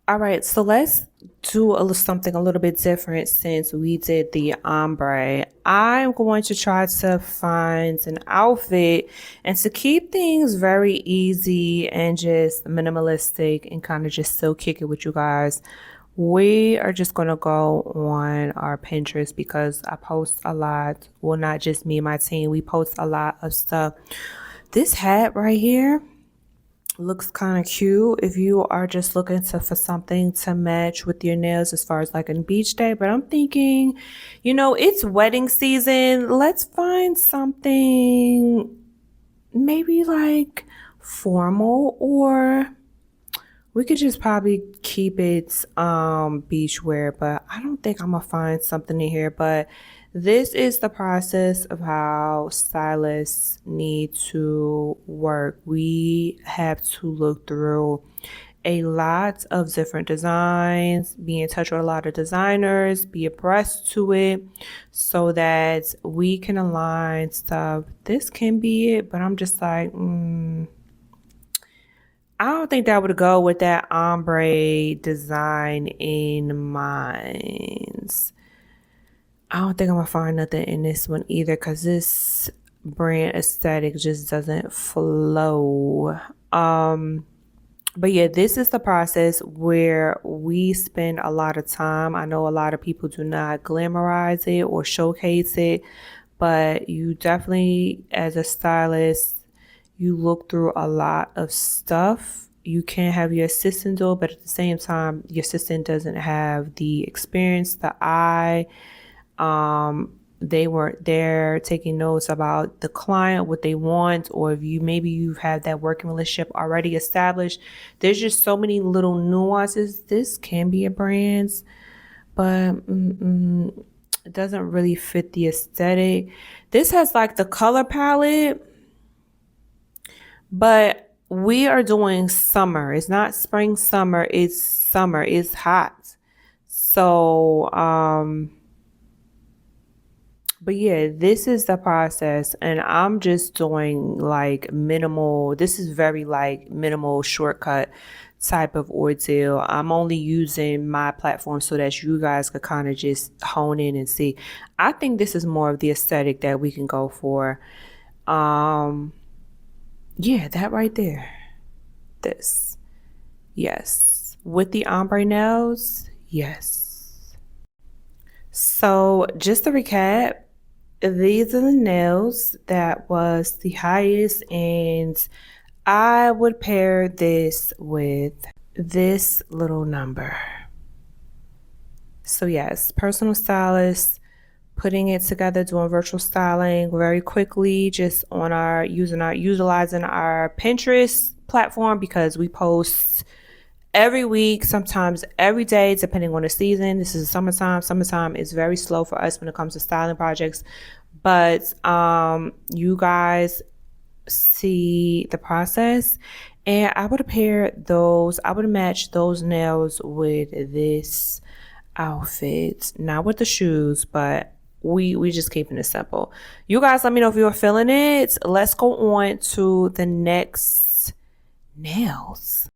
All right, so let's do something a little bit different since we did the ombre. I'm going to try to find an outfit and to keep things very easy and just minimalistic and kind of just still kick it with you guys. We are just going to go on our Pinterest because I post a lot. Well, not just me and my team. We post a lot of stuff. This hat right here looks kind of cute if you are just looking for something to match with your nails as far as like a beach day. But I'm thinking, it's wedding season. Let's find something maybe like formal, or we could just probably keep it beach wear. But I don't think I'm gonna find something in here. But this is the process of how stylists need to work. We have to look through a lot of different designs, be in touch with a lot of designers, be abreast to it so that we can align stuff. This can be it, but I'm just like, I don't think that would go with that ombre design in mind. I don't think I'm gonna find nothing in this one either because this brand aesthetic just doesn't flow. But yeah, this is the process where we spend a lot of time. I know a lot of people do not glamorize it or showcase it, but you definitely, as a stylist, you look through a lot of stuff. You can have your assistant do it, but at the same time, your assistant doesn't have the experience, the eye. They weren't there taking notes about the client, what they want, or if you've had that working relationship already established. There's just so many little nuances. This can be a brand's, but it doesn't really fit the aesthetic. This has like the color palette, but we are doing summer. It's not spring, summer. It's summer. It's hot. So, but yeah, this is the process, and I'm just doing like minimal. This is very like minimal shortcut type of ordeal. I'm only using my platform so that you guys could kind of just hone in and see. I think this is more of the aesthetic that we can go for. Yeah, that right there. This. Yes. With the ombre nails, yes. So just to recap, these are the nails that was the highest, and I would pair this with this little number. So yes, personal stylist, putting it together, doing virtual styling very quickly, just on utilizing our Pinterest platform because we post every week, sometimes every day, depending on the season. This is summertime. Summertime is very slow for us when it comes to styling projects. But you guys see the process. And I would match those nails with this outfit. Not with the shoes, but we just keeping it simple. You guys let me know if you're feeling it. Let's go on to the next nails.